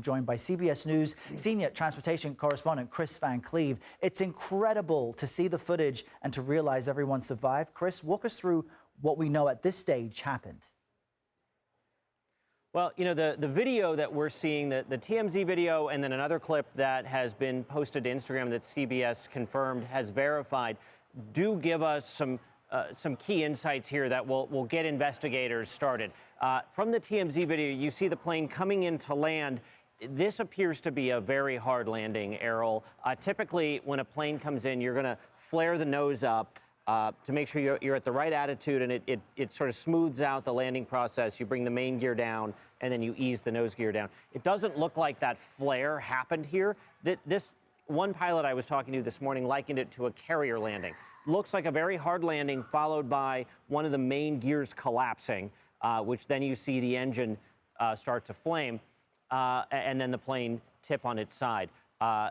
joined by CBS News senior transportation correspondent Kris Van Cleave. It's incredible to see the footage and to realize everyone survived. Kris, walk us through what we know at this stage happened. Well, you know, the video that we're seeing, the TMZ video, and then another clip that has been posted to Instagram that CBS confirmed has verified, do give us some key insights here that will get investigators started. From the TMZ video, you see the plane coming into land. This appears to be a very hard landing, Errol. Typically, when a plane comes in, you're going to flare the nose up to make sure you're at the right attitude, and it sort of smooths out the landing process. You bring the main gear down, and then you ease the nose gear down. It doesn't look like that flare happened here. This one pilot I was talking to this morning likened it to a carrier landing. Looks like a very hard landing, followed by one of the main gears collapsing, which then you see the engine start to flame, and then the plane tip on its side.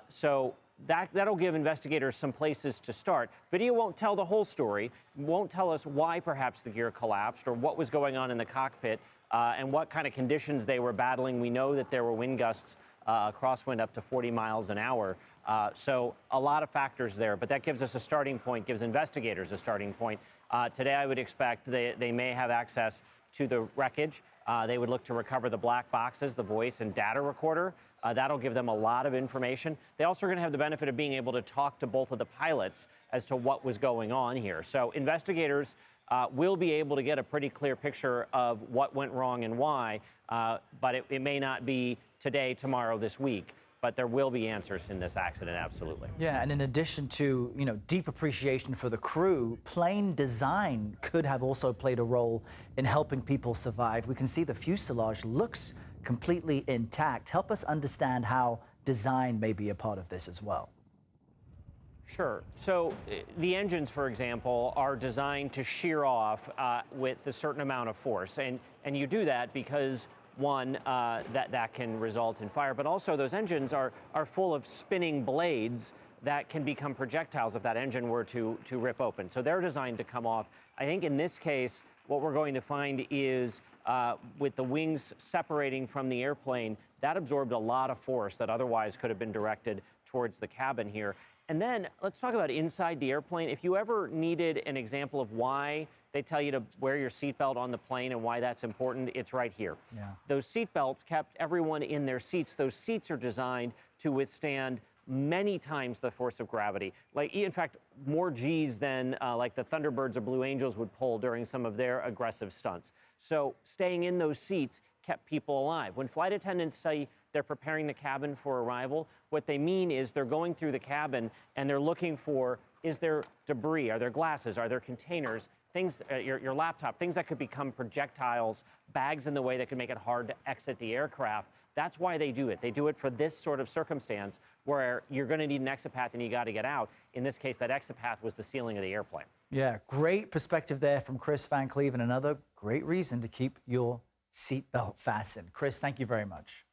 So that'll give investigators some places to start. Video won't tell the whole story, won't tell us why perhaps the gear collapsed or what was going on in the cockpit and what kind of conditions they were battling. We know that there were wind gusts, crosswind up to 40 miles an hour. So a lot of factors there, but that gives us a starting point, gives investigators a starting point. Today, I would expect they may have access to the wreckage. They would look to recover the black boxes, the voice and data recorder. That'll give them a lot of information. They also are going to have the benefit of being able to talk to both of the pilots as to what was going on here. So investigators will be able to get a pretty clear picture of what went wrong and why, but it may not be today, tomorrow, this week. But there will be answers in this accident, absolutely. Yeah, and in addition to, deep appreciation for the crew, plane design could have also played a role in helping people survive. We can see the fuselage looks completely intact. Help us understand how design may be a part of this as well. Sure. So the engines, for example, are designed to shear off with a certain amount of force. And you do that because one, that can result in fire, but also those engines are full of spinning blades that can become projectiles if that engine were to rip open. So they're designed to come off. I think in this case, what we're going to find is with the wings separating from the airplane, that absorbed a lot of force that otherwise could have been directed towards the cabin here. And then let's talk about inside the airplane. If you ever needed an example of why they tell you to wear your seatbelt on the plane and why that's important, it's right here. Yeah. Those seatbelts kept everyone in their seats. Those seats are designed to withstand many times the force of gravity. Like, in fact, more G's than like the Thunderbirds or Blue Angels would pull during some of their aggressive stunts. So staying in those seats kept people alive. When flight attendants say they're preparing the cabin for arrival, what they mean is they're going through the cabin and they're looking for, is there debris? Are there glasses? Are there containers? Things, your laptop, things that could become projectiles, bags in the way that could make it hard to exit the aircraft. That's why they do it. They do it for this sort of circumstance where you're going to need an exit path and you got to get out. In this case, that exit path was the ceiling of the airplane. Yeah, great perspective there from Kris Van Cleave, and another great reason to keep your seatbelt fastened. Kris, thank you very much.